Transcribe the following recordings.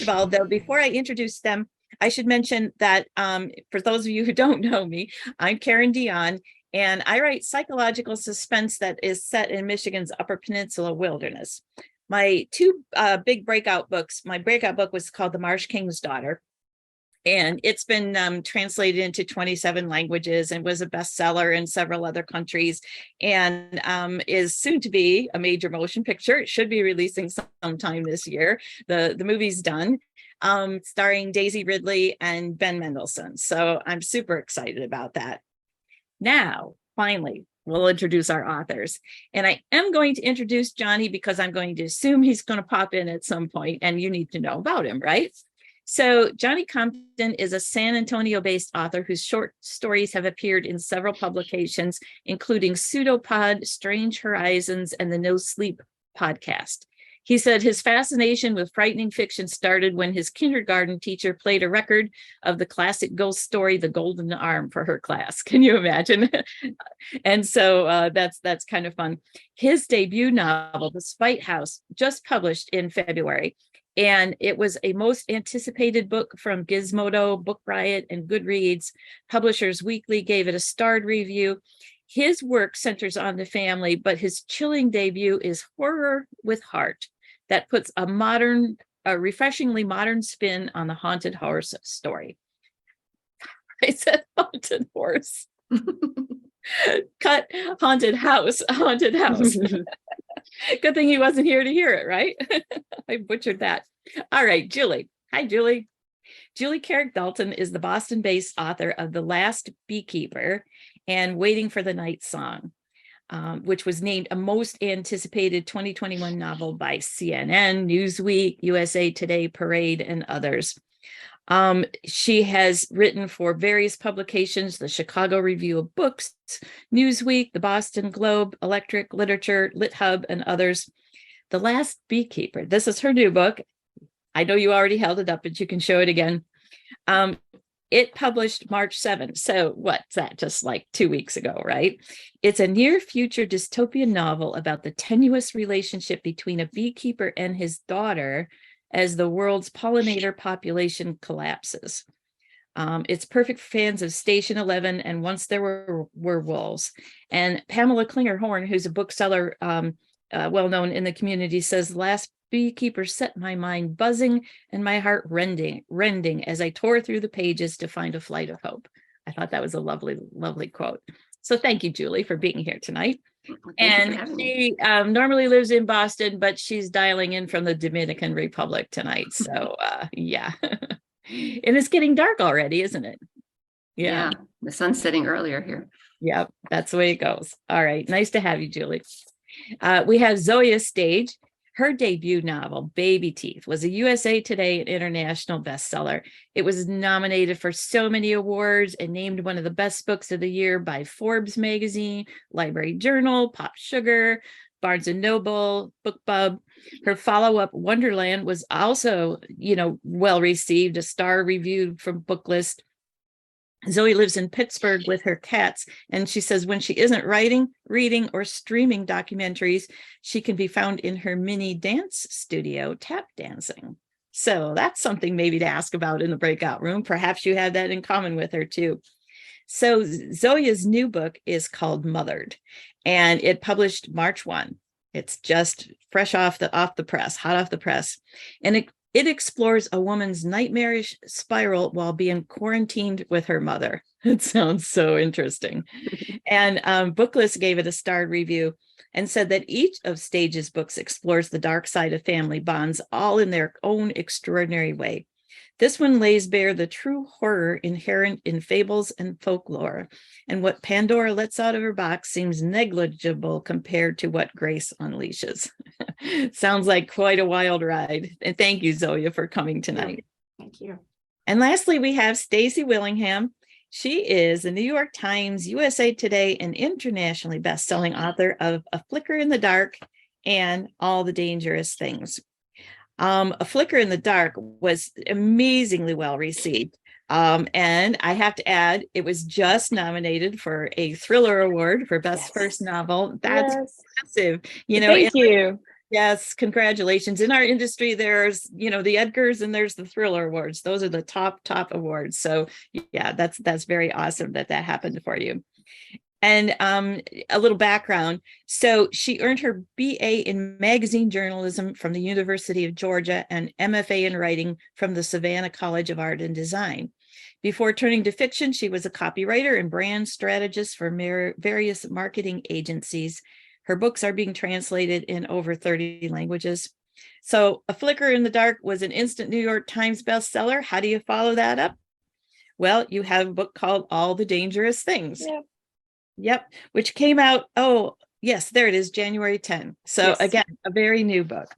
of all, though, before I introduce them, I should mention that for those of you who don't know me, I'm Karen Dion, and I write psychological suspense that is set in Michigan's Upper Peninsula wilderness. My two big breakout books, my breakout book was called The Marsh King's Daughter, and it's been translated into 27 languages and was a bestseller in several other countries, and is soon to be a major motion picture. It should be releasing sometime this year. The movie's done, starring Daisy Ridley and Ben Mendelsohn. So I'm super excited about that. Now, finally, we'll introduce our authors. And I am going to introduce Johnny because I'm going to assume he's going to pop in at some point and you need to know about him, right? So Johnny Compton is a San Antonio-based author whose short stories have appeared in several publications, including Pseudopod, Strange Horizons, and the No Sleep podcast. He said his fascination with frightening fiction started when his kindergarten teacher played a record of the classic ghost story, The Golden Arm, for her class. Can you imagine? And so that's kind of fun. His debut novel, The Spite House, just published in February. And it was a most anticipated book from Gizmodo, Book Riot, and Goodreads. Publishers Weekly gave it a starred review. His work centers on the family, but his chilling debut is horror with heart that puts a refreshingly modern spin on the haunted horse story. I said haunted horse. Cut haunted house. Good thing he wasn't here to hear it, right? I butchered that. All right, Julie. Hi, Julie. Julie Carrick Dalton is the Boston-based author of The Last Beekeeper and Waiting for the Night Song, which was named a most anticipated 2021 novel by CNN, Newsweek, USA Today, Parade, and others. She has written for various publications, the Chicago Review of Books, Newsweek, the Boston Globe, Electric Literature, LitHub, and others. The Last Beekeeper, this is her new book. I know you already held it up, but you can show it again. It published March 7th. So what's that? Just like 2 weeks ago, right? It's a near future dystopian novel about the tenuous relationship between a beekeeper and his daughter as the world's pollinator population collapses. It's perfect for fans of Station 11 and Once There Were Wolves. And Pamela Klinger-Horn, who's a bookseller well known in the community, says, Last Beekeeper set my mind buzzing and my heart rending as I tore through the pages to find a flight of hope. I thought that was a lovely, lovely quote. So thank you, Julie, for being here tonight. And she normally lives in Boston, but she's dialing in from the Dominican Republic tonight. So yeah. And it's getting dark already, isn't it? Yeah, the sun's setting earlier here. Yep, that's the way it goes. All right, nice to have you, Julie. We have Zoje Stage. Her debut novel, Baby Teeth, was a USA Today and international bestseller. It was nominated for so many awards and named one of the best books of the year by Forbes magazine, Library Journal, Pop Sugar, Barnes & Noble, BookBub. Her follow-up, Wonderland, was also, well received, a star reviewed from Booklist. Zoje lives in Pittsburgh with her cats, and she says when she isn't writing, reading, or streaming documentaries, she can be found in her mini dance studio, tap dancing. So that's something maybe to ask about in the breakout room. Perhaps you have that in common with her too. So Zoje's new book is called Mothered, and it published March 1. It's just fresh off the press, hot off the press. And it explores a woman's nightmarish spiral while being quarantined with her mother. It sounds so interesting. And Booklist gave it a starred review and said that each of Stage's books explores the dark side of family bonds, all in their own extraordinary way. This one lays bare the true horror inherent in fables and folklore, and what Pandora lets out of her box seems negligible compared to what Grace unleashes. Sounds like quite a wild ride. And thank you, Zoje, for coming tonight. Thank you. And lastly, we have Stacy Willingham. She is a New York Times, USA Today, and internationally best-selling author of A Flicker in the Dark and All the Dangerous Things. A Flicker in the Dark was amazingly well received. And I have to add, it was just nominated for a Thriller Award for Best First Novel. That's impressive. Thank you. Yes, congratulations. In our industry, there's, the Edgars and there's the Thriller Awards. Those are the top awards. So yeah, that's very awesome that happened for you. And a little background. So she earned her BA in magazine journalism from the University of Georgia and MFA in writing from the Savannah College of Art and Design. Before turning to fiction, she was a copywriter and brand strategist for various marketing agencies. Her books are being translated in over 30 languages. So A Flicker in the Dark was an instant New York Times bestseller. How do you follow that up? Well, you have a book called All the Dangerous Things. Yep, which came out, oh, yes, there it is, January 10. So Yes. Again, a very new book.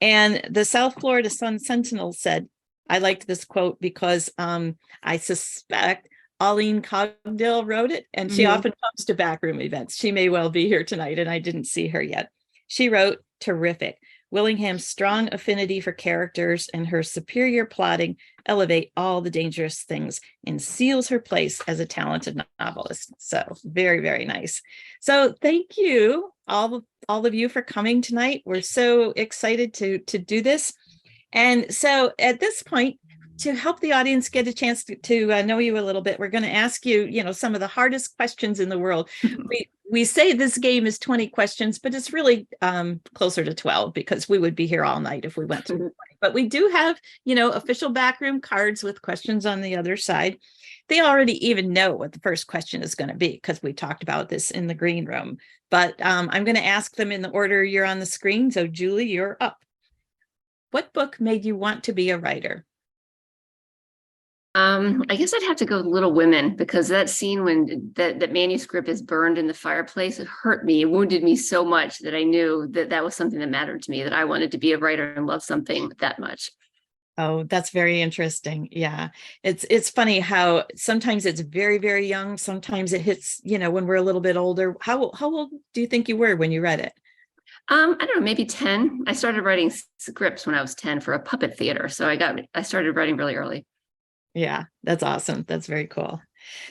And the South Florida Sun Sentinel said, I liked this quote because I suspect Aline Cogdill wrote it, and she often comes to backroom events. She may well be here tonight, and I didn't see her yet. She wrote, terrific. Willingham's strong affinity for characters and her superior plotting elevate all the dangerous things and seals her place as a talented novelist. So very, very nice. So thank you, all of you, for coming tonight. We're so excited to do this. And so at this point, to help the audience get a chance to know you a little bit, we're going to ask you, some of the hardest questions in the world. We say this game is 20 questions, but it's really closer to 12 because we would be here all night if we went through 20. But we do have, official backroom cards with questions on the other side. They already even know what the first question is going to be because we talked about this in the green room. But I'm going to ask them in the order you're on the screen. So Julie, you're up. What book made you want to be a writer? I guess I'd have to go with Little Women, because that scene when that manuscript is burned in the fireplace, it hurt me. It wounded me so much that I knew that was something that mattered to me, that I wanted to be a writer and love something that much. Oh, that's very interesting. Yeah. It's funny how sometimes it's very, very young. Sometimes it hits, when we're a little bit older. How old do you think you were when you read it? I don't know, maybe 10. I started writing scripts when I was 10 for a puppet theater. So I started writing really early. Yeah, that's awesome. That's very cool.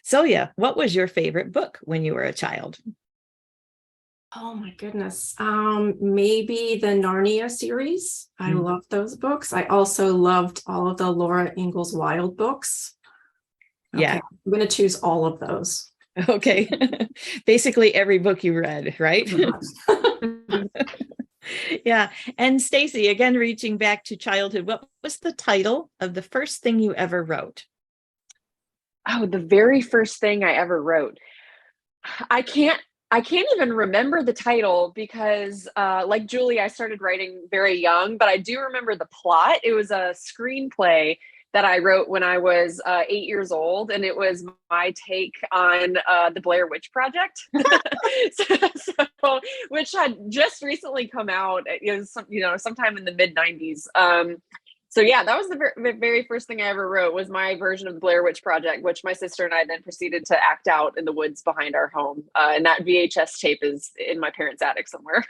So yeah, what was your favorite book when you were a child? Oh my goodness. Maybe the Narnia series. I loved those books. I also loved all of the Laura Ingalls Wilde books. Yeah. Okay, I'm going to choose all of those. Okay. Basically every book you read, right? Yeah. And Stacy, again, reaching back to childhood, what was the title of the first thing you ever wrote? Oh, the very first thing I ever wrote. I can't even remember the title because like Julie, I started writing very young, but I do remember the plot. It was a screenplay that I wrote when I was 8 years old, and it was my take on the Blair Witch Project, so, which had just recently come out. It was sometime in the mid '90s. So yeah, that was the very first thing I ever wrote, was my version of the Blair Witch Project, which my sister and I then proceeded to act out in the woods behind our home. And that VHS tape is in my parents' attic somewhere.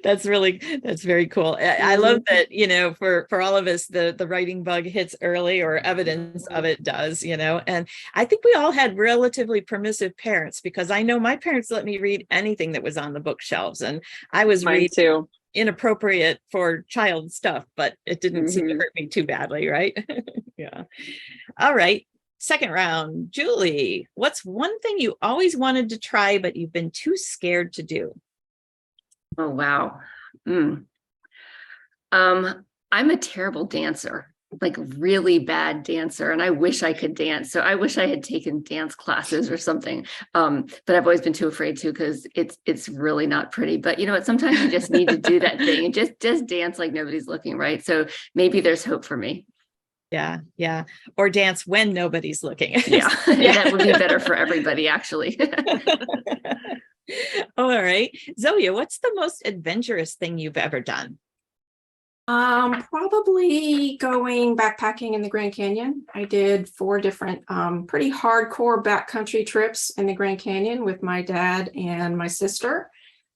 That's very cool. I love that, for all of us, the writing bug hits early, or evidence of it does, and I think we all had relatively permissive parents, because I know my parents let me read anything that was on the bookshelves, and I was Mine reading too. Inappropriate for child stuff, but it didn't seem to hurt me too badly, right? Yeah. All right. Second round. Julie, what's one thing you always wanted to try, but you've been too scared to do? Oh, wow. I'm a terrible dancer, like really bad dancer, and I wish I could dance. So I wish I had taken dance classes or something. But I've always been too afraid to, because it's really not pretty. But you know what? Sometimes you just need to do that thing and just dance like nobody's looking, right? So maybe there's hope for me. Yeah. Yeah. Or dance when nobody's looking. Yeah. That would be better for everybody, actually. All right. Zoje, what's the most adventurous thing you've ever done? Probably going backpacking in the Grand Canyon. I did 4 different pretty hardcore backcountry trips in the Grand Canyon with my dad and my sister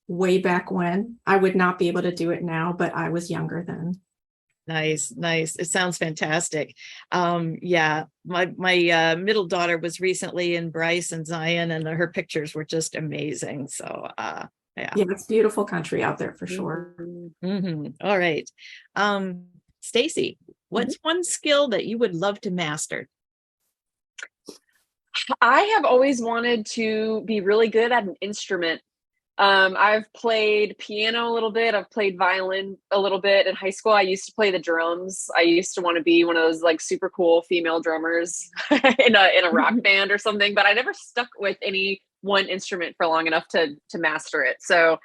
way back when. I would not be able to do it now, but I was younger then. Nice. It sounds fantastic. Yeah, my middle daughter was recently in Bryce and Zion, and her pictures were just amazing. So Yeah. Yeah, it's beautiful country out there for sure. Mhm. All right. Stacy, what's one skill that you would love to master? I have always wanted to be really good at an instrument. I've played piano a little bit. I've played violin a little bit. In high school, I used to play the drums. I used to want to be one of those like super cool female drummers in a rock band or something, but I never stuck with any one instrument for long enough to master it. So,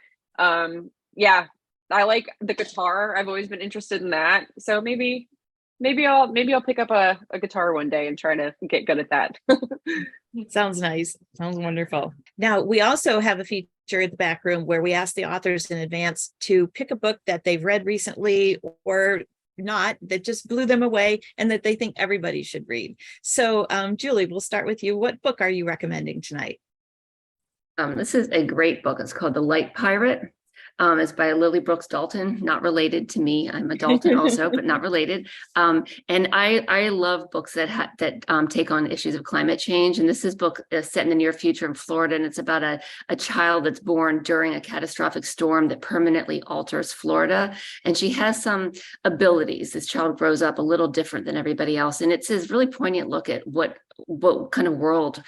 yeah, I like the guitar. I've always been interested in that. So maybe I'll pick up a guitar one day and try to get good at that. Sounds nice. Sounds wonderful. Now, we also have a feature at the back room where we ask the authors in advance to pick a book that they've read recently or not, that just blew them away and that they think everybody should read. So, Julie, we'll start with you. What book are you recommending tonight? This is a great book. It's called The Light Pirate. It's by Lily Brooks Dalton, not related to me. I'm a Dalton also, but not related. And I love books that take on issues of climate change. And this book is set in the near future in Florida, and it's about a child that's born during a catastrophic storm that permanently alters Florida. And she has some abilities. This child grows up a little different than everybody else, and it's a really poignant look at what kind of world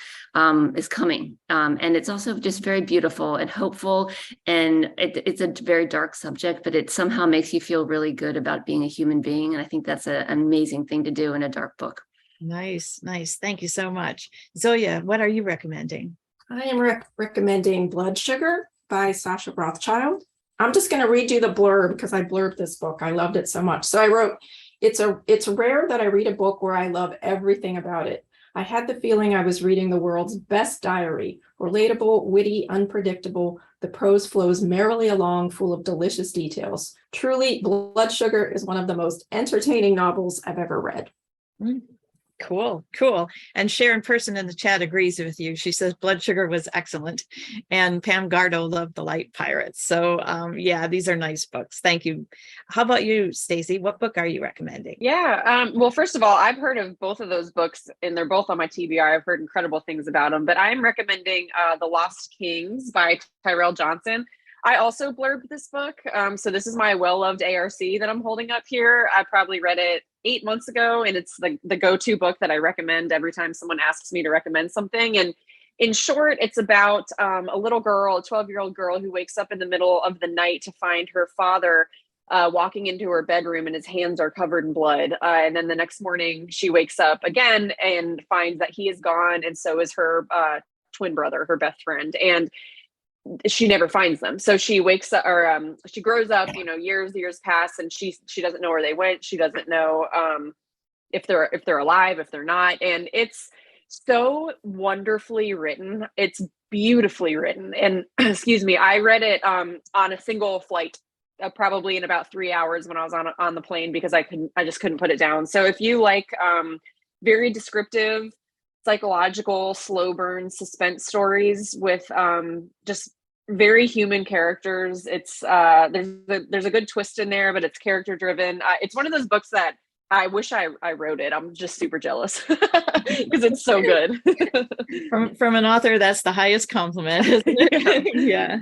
is coming. And it's also just very beautiful and hopeful. And it's a very dark subject, but it somehow makes you feel really good about being a human being. And I think that's an amazing thing to do in a dark book. Nice, nice. Thank you so much. Zoya, what are you recommending? I am recommending Blood Sugar by Sasha Rothschild. I'm just going to read you the blurb because I blurbed this book. I loved it so much. So I wrote, it's rare that I read a book where I love everything about it. I had the feeling I was reading the world's best diary, relatable, witty, unpredictable. The prose flows merrily along, full of delicious details. Truly, Blood Sugar is one of the most entertaining novels I've ever read. Cool, cool. And Sharon Person in the chat agrees with you. She says Blood Sugar was excellent. And Pam Gardo loved The Light Pirates. So yeah, these are nice books. Thank you. How about you, Stacy? What book are you recommending? Yeah. Well, first of all, I've heard of both of those books, and they're both on my TBR. I've heard incredible things about them, but I'm recommending The Lost Kings by Tyrell Johnson. I also blurbed this book. So this is my well-loved ARC that I'm holding up here. I probably read it 8 months ago, and it's the go-to book that I recommend every time someone asks me to recommend something. And in short, it's about a little girl, a 12-year-old girl who wakes up in the middle of the night to find her father walking into her bedroom, and his hands are covered in blood. And then the next morning she wakes up again and finds that he is gone, and so is her twin brother, her best friend. And she never finds them. So she wakes up, or she grows up, years pass, and she doesn't know where they went. She doesn't know if they're alive, if they're not. And it's so wonderfully written. It's beautifully written. And excuse me, I read it on a single flight, probably in about 3 hours when I was on the plane, because I just couldn't put it down. So if you like very descriptive, psychological, slow burn suspense stories with just very human characters, it's there's a good twist in there, but it's character driven. It's one of those books that I wish I wrote it. I'm just super jealous because it's so good. From an author, that's the highest compliment, isn't it? Yeah.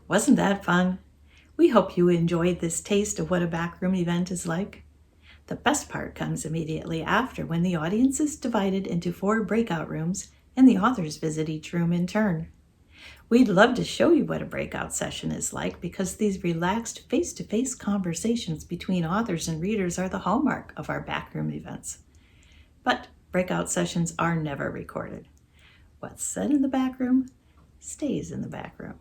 Wasn't that fun? We hope you enjoyed this taste of what a backroom event is like. The best part comes immediately after, when the audience is divided into 4 breakout rooms and the authors visit each room in turn. We'd love to show you what a breakout session is like, because these relaxed face-to-face conversations between authors and readers are the hallmark of our backroom events. But breakout sessions are never recorded. What's said in the backroom stays in the backroom.